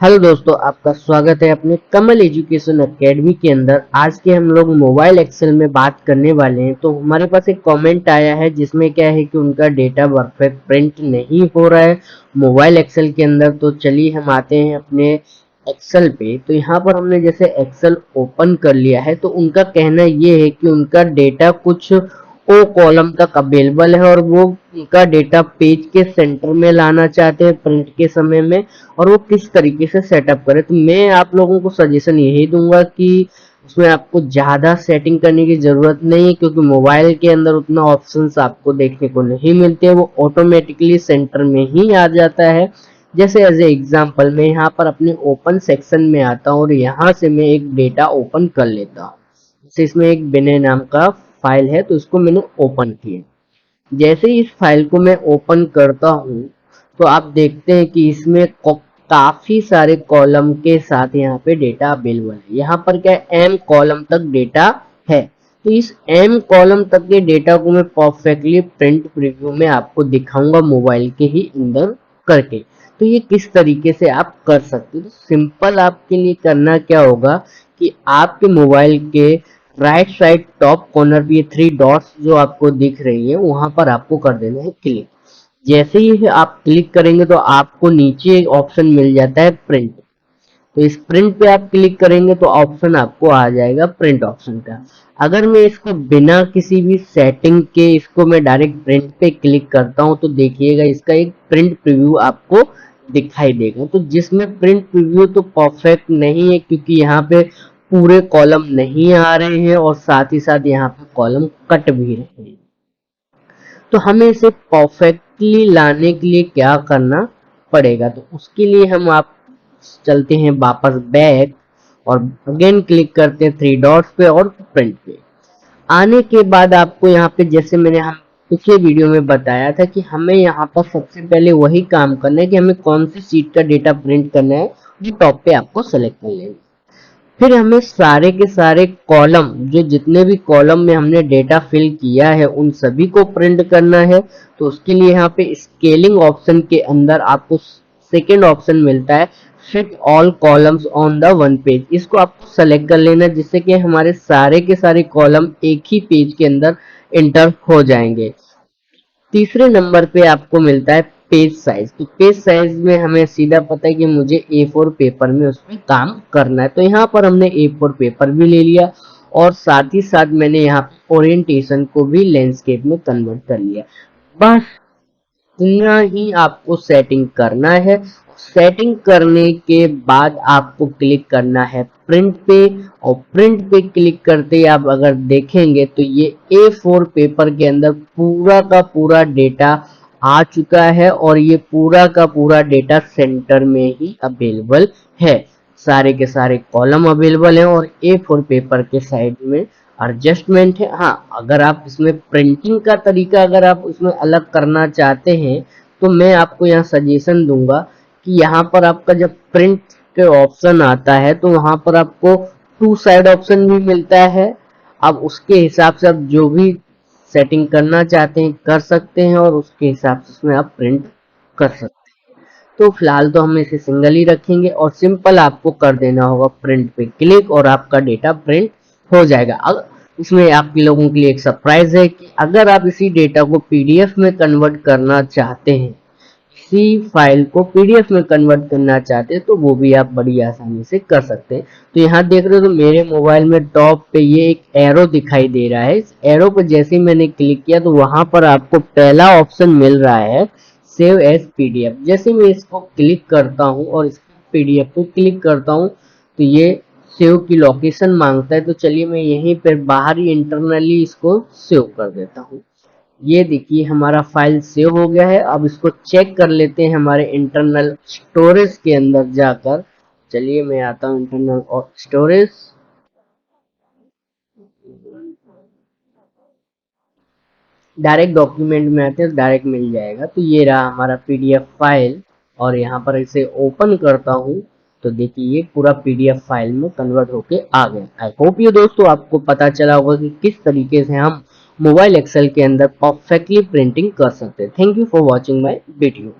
Hello दोस्तों, आपका स्वागत है अपने कमल एजुकेशन एकेडमी के अंदर। आज के हम लोग मोबाइल एक्सेल में बात करने वाले हैं। तो हमारे पास एक कमेंट आया है जिसमें क्या है कि उनका डेटा परफेक्ट प्रिंट नहीं हो रहा है मोबाइल एक्सेल के अंदर। तो चलिए हम आते हैं अपने एक्सेल पे। तो यहाँ पर हमने जैसे एक्सेल ओपन कर लिया है तो उनका कहना ये है कि उनका डेटा कुछ ओ कॉलम तक अवेलेबल है और वो उनका डेटा पेज के सेंटर में लाना चाहते हैं प्रिंट के समय में, और वो किस तरीके से सेटअप करें। तो मैं आप लोगों को सजेशन यही दूंगा कि उसमें आपको ज़्यादा सेटिंग करने की ज़रूरत नहीं है, क्योंकि मोबाइल के अंदर उतना ऑप्शंस आपको देखने को नहीं मिलते, वो ऑटोमेटिकली सेंटर में ही आ जाता है। जैसे एज ए एग्जाम्पल मैं यहाँ पर अपने ओपन सेक्शन में आता हूँ और यहाँ से मैं एक डेटा ओपन कर लेता हूँ। जैसे इसमें एक बिने नाम का फाइल है तो इसको मैंने ओपन किया। जैसे ही इस फाइल को मैं ओपन करता हूँ तो आप देखते हैं कि इसमें काफी सारे कॉलम के साथ यहाँ पे डेटा अवेलेबल है। यहाँ पर क्या एम कॉलम तक डेटा है। तो इस एम कॉलम तक के डेटा को मैं परफेक्टली प्रिंट प्रीव्यू में आपको दिखाऊंगा मोबाइल के ही अंदर करके। तो ये किस तरीके से आप कर सकते हो। तो सिंपल आपके लिए करना क्या होगा कि आपके मोबाइल के राइट साइड टॉप कॉर्नर पे ये 3 डॉट्स जो आपको दिख रही है वहां पर आपको कर देना है क्लिक। जैसे ही आप क्लिक करेंगे तो आपको नीचे एक ऑप्शन मिल जाता है प्रिंट। तो इस प्रिंट पे आप क्लिक करेंगे तो ऑप्शन आपको आ जाएगा प्रिंट ऑप्शन का। अगर मैं इसको बिना किसी भी सेटिंग के इसको मैं डायरेक्ट प्रिंट पे क्लिक करता हूं तो देखिएगा इसका एक प्रिंट प्रीव्यू आपको दिखाई देगा। तो जिसमें प्रिंट प्रीव्यू तो परफेक्ट नहीं है, क्योंकि यहाँ पे पूरे कॉलम नहीं आ रहे हैं और साथ ही साथ यहाँ पे कॉलम कट भी रहे हैं। तो हमें इसे परफेक्टली लाने के लिए क्या करना पड़ेगा, तो उसके लिए हम आप चलते हैं वापस बैक और अगेन क्लिक करते हैं 3 डॉट्स पे और प्रिंट पे। आने के बाद आपको यहाँ पे जैसे मैंने हम पिछले वीडियो में बताया था कि हमें यहाँ पर सबसे पहले वही काम करना है कि हमें कौन सी सीट का डेटा प्रिंट करना है, जो टॉप पे आपको सेलेक्ट कर लेना। फिर हमें सारे के सारे कॉलम, जो जितने भी कॉलम में हमने डेटा फिल किया है उन सभी को प्रिंट करना है। तो उसके लिए यहाँ पे स्केलिंग ऑप्शन के अंदर आपको सेकेंड ऑप्शन मिलता है fit all columns on the one page. इसको आपको सेलेक्ट कर लेना जिससे कि हमारे सारे के सारे कॉलम एक ही पेज के अंदर इंटर हो जाएंगे। तीसरे नंबर पे आपको मिलता है पेज साइज। तो पेज साइज में हमें सीधा पता है कि मुझे A4 पेपर में उसमें काम करना है। तो यहाँ पर हमने A4 पेपर भी ले लिया और साथ ही साथ मैंने यहाँ पे ओरिएंटेशन को भी लैंडस्केप में कन्वर्ट कर लिया। बस इतना ही आपको सेटिंग करना है। सेटिंग करने के बाद आपको क्लिक करना है प्रिंट पे, और प्रिंट पे क्लिक करते ही आप अगर देखेंगे तो ये A4 पेपर के अंदर पूरा का पूरा डेटा आ चुका है और ये पूरा का पूरा डेटा सेंटर में ही अवेलेबल है। सारे के सारे कॉलम अवेलेबल हैं और A4 पेपर के साइड में एडजस्टमेंट है। हाँ, अगर आप इसमें प्रिंटिंग का तरीका अगर आप उसमें अलग करना चाहते हैं तो मैं आपको यहाँ सजेशन दूंगा कि यहाँ पर आपका जब प्रिंट के ऑप्शन आता है तो वहां पर आपको 2 साइड ऑप्शन भी मिलता है। अब उसके हिसाब से आप जो भी सेटिंग करना चाहते हैं कर सकते हैं और उसके हिसाब से उसमें आप प्रिंट कर सकते हैं। तो फिलहाल तो हम इसे सिंगल ही रखेंगे और सिंपल आपको कर देना होगा प्रिंट पे क्लिक और आपका डेटा प्रिंट हो जाएगा। अब इसमें आप लोगों के लिए एक सरप्राइज है कि अगर आप इसी डेटा को पीडीएफ में कन्वर्ट करना चाहते हैं, इसी फाइल को पीडीएफ में कन्वर्ट करना चाहते हैं, तो वो भी आप बड़ी आसानी से कर सकते हैं। तो यहाँ देख रहे हो तो मेरे मोबाइल में टॉप पे ये एक एरो दिखाई दे रहा है। इस एरो पर जैसे ही मैंने क्लिक किया तो वहां पर आपको पहला ऑप्शन मिल रहा है सेव एज पीडीएफ। जैसे मैं इसको क्लिक करता हूँ और इस पीडीएफ को क्लिक करता हूँ तो ये सेव की लोकेशन मांगता है। तो चलिए मैं यहीं पर बाहर ही इंटरनली इसको सेव कर देता हूँ। ये देखिए हमारा फाइल सेव हो गया है। अब इसको चेक कर लेते हैं हमारे इंटरनल स्टोरेज के अंदर जाकर। चलिए मैं आता हूँ इंटरनल और स्टोरेज। डायरेक्ट डॉक्यूमेंट में आते हैं तो डायरेक्ट मिल जाएगा। तो ये रहा हमारा पीडीएफ फाइल और यहाँ पर इसे ओपन करता हूँ तो देखिए ये पूरा पीडीएफ फाइल में कन्वर्ट होके आ गया। आई होप ये दोस्तों आपको पता चला होगा कि किस तरीके से हम मोबाइल एक्सेल के अंदर परफेक्टली प्रिंटिंग कर सकते हैं। Thank you for watching my video.